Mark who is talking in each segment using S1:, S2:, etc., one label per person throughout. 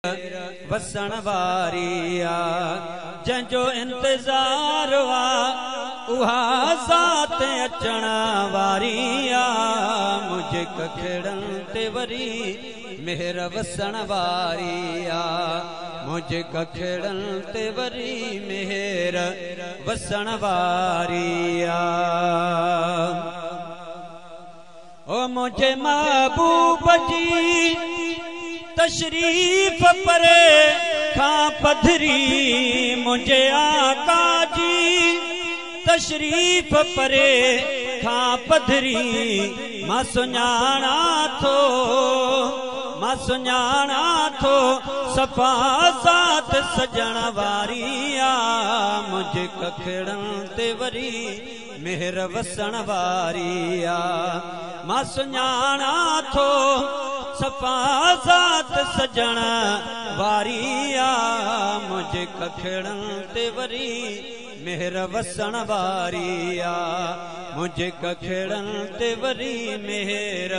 S1: वसण वारी आ जंहिंजो इंतज़ार वा उहा ज़ात अचण वारी आ मुझे कखेड़न ते वरी मेहर वसण वारी आ मुझे कखेड़न ते वरी मेहर वसण वारी आ ओ मुझे महबूब जी तशरीफ परे खां पधरी मुझे आका जी तशरीफ परे खां पधरी मां सुञाणा थो सफ़ा ज़ात सजण वारी आ मुझे कखेड़न ते वरी मेहर वसण वारी आ मां सुञाणा थो सफ़ा ज़ात सजण वारी आ मुझे कखेड़न ते वरी मेहर वसण वारी आ मुझे कखेड़न ते वरी मेहर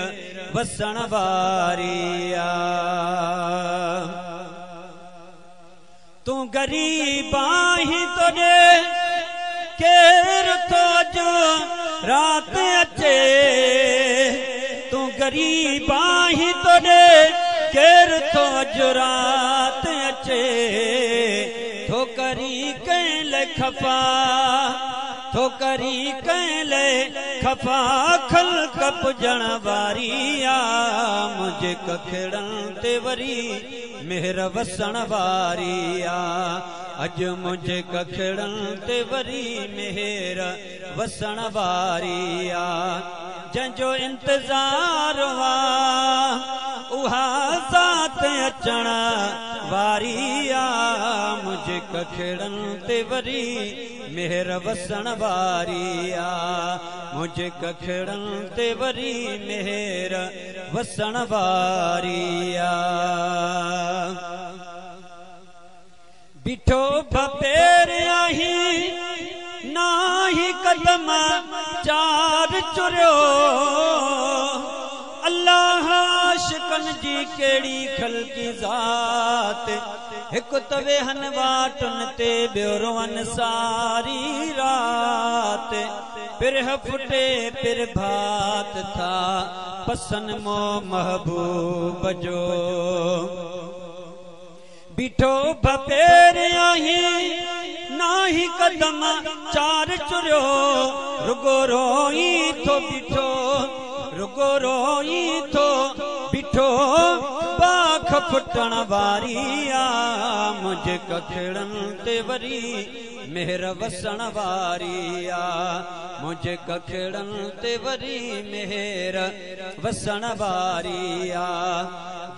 S1: वसण वारी आ तू गरीब आहीं तोड़े केर तो जो रात अचे तू गरीब आहीं तोड़े केर तो जो रात अचे थो करी कैले खफा थो करी कैले खफा खल कप जण वारी आ मुझे कखेड़न ते वरी मेहर वसण वारी आ अज मुझे कखेड़न ते वरी मेहर वसण वारी आ जंहिंजो इंतज़ार वा उहा ज़ात अचण वारी आ मुझे कखेड़न ते वरी मेहर वसण वारी आ मुझे कखेड़न ते वरी मेहर वसण वारी आ बिठो भपेर आहीं नाही कदम चार चुरियो अल्लाह आशिकन जी केड़ी खलकी ज़ात हिकु तवे हन वाटुन ते ॿियो रोवन सारी रात पिरह फुटे पिर भात था पसन मो महबूब जो बिठो भपेर आहीं नाही कदम चार चुरियो रुगो रोई थो बिठो रुगो रोई थो बिठो बाख फुटण वारी आ मुझे कखेड़न ते वरी मेहर वसण वारी आ मुझे कखेड़न ते वरी मेहर वसण वारी आ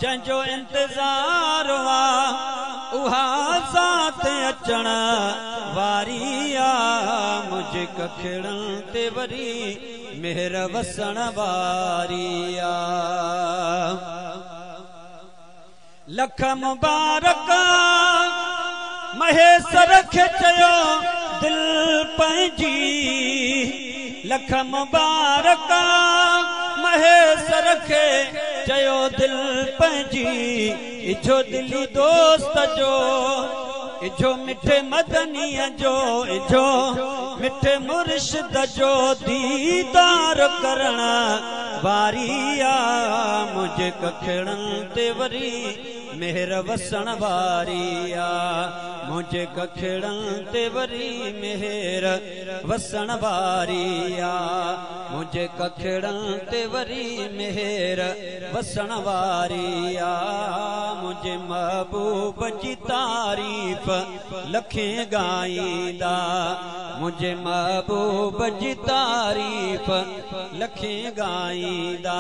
S1: जंहिंजो इंतज़ार वा उहा ज़ात अचण वारी आ मुझे कखेड़न ते वरी मेहर वसण वारी आ लख मुबारक महेसर खे चयो दिल पंहिंजी लख मुबारक महेसर खे चयो दिल पंहिंजी इजो दिली दोस्त जो इजो मिठे मदनीअ जो इजो मिठे मुर्शिद जो दीदार करण वारी आ मुझे कखेड़न ते वरी मेहर वसण वारी आ मुझे कखेड़न ते वरी मेहर वसण वारी आ मुझे कखेड़न ते वरी मेहर वसण वारी आ मुझे महबूब जी तारीफ लखे गाईंदा मुझे महबूब जी तारीफ लखे गाईंदा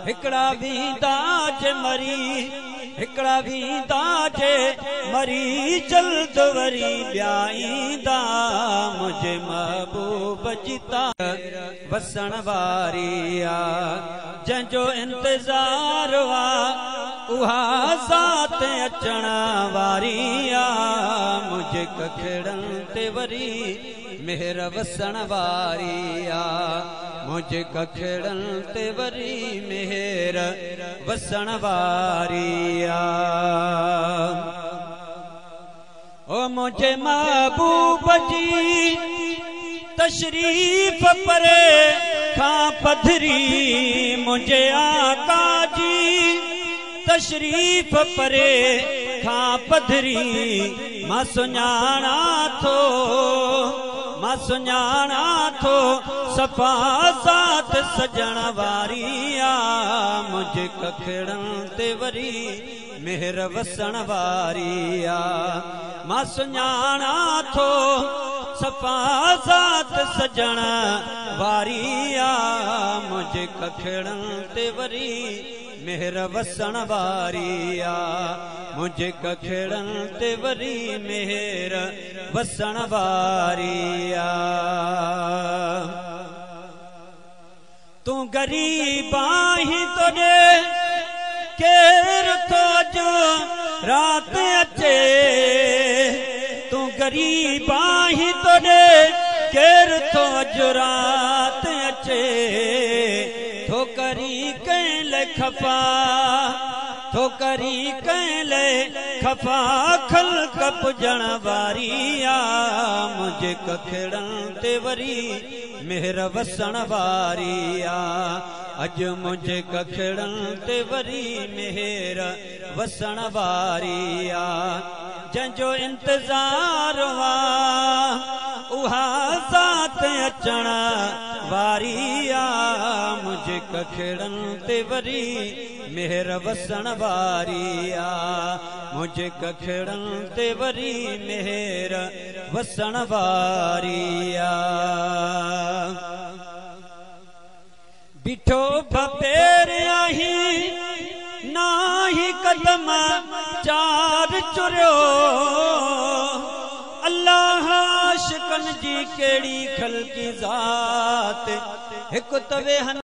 S1: हिकड़ा वींदा जे मरी हिकड़ा वींदा जे मरी जल्द वरी ॿियाईंदा मुझे महबूब जी तारीफ वसण वारी आ जंहिंजो इंतज़ार वा उहा ज़ात अचण वारी आ मुझे कखेड़न ते वरी मेहर वसण वारी आ मुझे कखेड़न ते वरी मेहर वसण वारी आ। मुझे महबूब जी तशरीफ परे खां पधरी मुझे आका जी तशरीफ परे खां पधरी मां सुञाणा थो सफ़ा ज़ात सजण वारी आ मुझे कखड़न ते वरी मेहर वसण वारी आ मां सुञाणा थो सफ़ा ज़ात सजण वारी आ मुझे कखड़न ते वरी मेहर वसण वारी आ मुझे कखड़न ते वरी मेहर वसण वारी आ तू गरीब आहीं तोड़े केर तो जो रात अचे तू गरीब आहीं तोड़े केर तो जो रात अचे ठोकरी कैले खफा ठोकरी कैले खफा खल कप जण वारी आ मुझे कखड़न ते वरी मेहर वसण वारी आ अज मुझे कखड़न ते वरी मेहर वसण वारी आ जंहिंजो इंतजार वा उहा ज़ात अचण वारी आ मुझे कखड़न ते वरी मेहर वसण वारी आ मुझे कखड़न ते वरी मेहर वसण वारी आ बिठो भपेर आही नाही कदम चार चुरियो अल्लाह आशिकन जी केड़ी खल्की ज़ात हिकु तवे